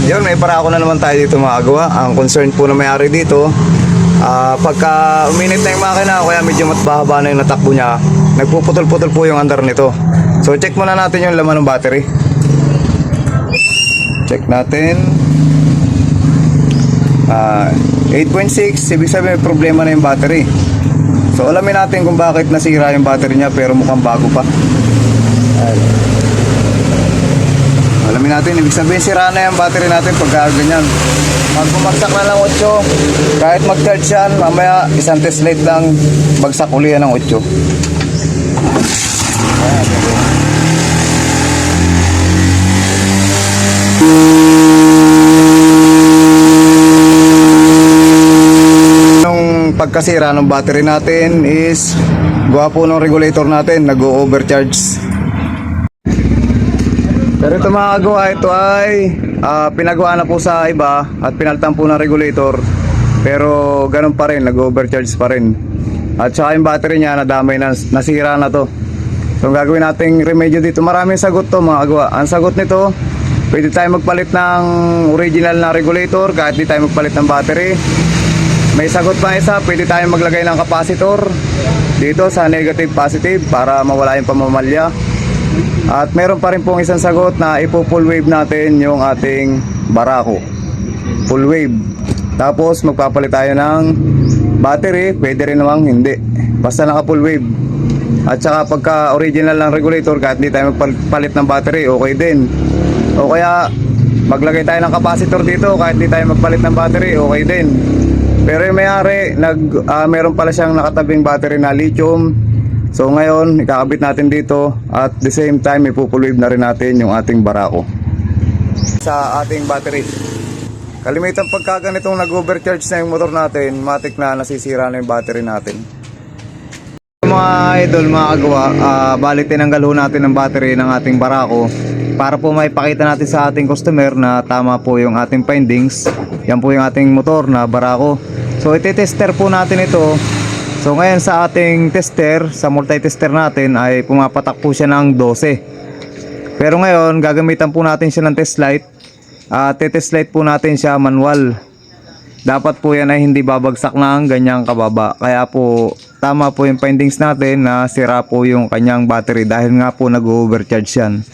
Yun, may barako na naman tayo dito mga agawa. Ang concern po na may-ari dito, pagka uminit na yung makina, kaya medyo matbahaba na yung natakbo niya, nagpuputol-putol po yung andar nito. So check muna natin yung laman ng battery. Check natin. 8.6, ibig sabihin may problema na yung battery. So alamin natin kung bakit nasira yung battery niya, pero mukhang bago pa. Alamin natin, ibig sabihin sira na yung battery natin pagka ganyan. Pag bumagsak na lang 8, kahit mag-charge yan, mamaya isang test light lang, bagsak uli yan ng 8. Yung pagkasira ng battery natin is gawa po ng regulator natin, nag-overcharge. Pero ito mga kagawa, ito ay pinagawa na po sa iba at pinaltan po ng regulator, pero ganun pa rin, nag-overcharge pa rin. At saka yung battery niya nadamay na, nasira na to. So ang gagawin nating remedyo dito, maraming sagot to mga kagawa. Ang sagot nito, pwede tayo magpalit ng original na regulator kahit di tayo magpalit ng battery. May sagot pa isa, pwede tayo maglagay ng capacitor dito sa negative positive para mawala yung pamamalya. At meron pa rin pong isang sagot na ipo-full wave natin yung ating barako. Full wave. Tapos magpapalit tayo ng battery, pwede rin namang hindi. Basta naka full wave. At saka pagka original ng regulator, kahit hindi tayo magpalit ng battery, okay din. O kaya maglagay tayo ng capacitor dito, kahit hindi tayo magpalit ng battery, okay din. Pero yung may-ari, meron pala siyang nakatabing battery na lithium. So ngayon, ikakabit natin dito at the same time ipo-full wave na rin natin yung ating barako sa ating battery. Kalimitan pagka ganitong nag-overcharge na yung motor natin, matik na nasisira na yung battery natin. Mga idol, mga kagawa, bali tinanggal ho natin ang battery ng ating barako para po maipakita natin sa ating customer na tama po yung ating findings. Yan po yung ating motor na barako. So iti-tester po natin ito. So ngayon sa ating tester, sa multi-tester natin ay pumapatak po siya ng 12. Pero ngayon gagamitan po natin siya ng test light. Test light po natin siya manual. Dapat po yan ay hindi babagsak ng ganyang kababa. Kaya po tama po yung findings natin na sira po yung kanyang battery dahil nga po nag-overcharge yan.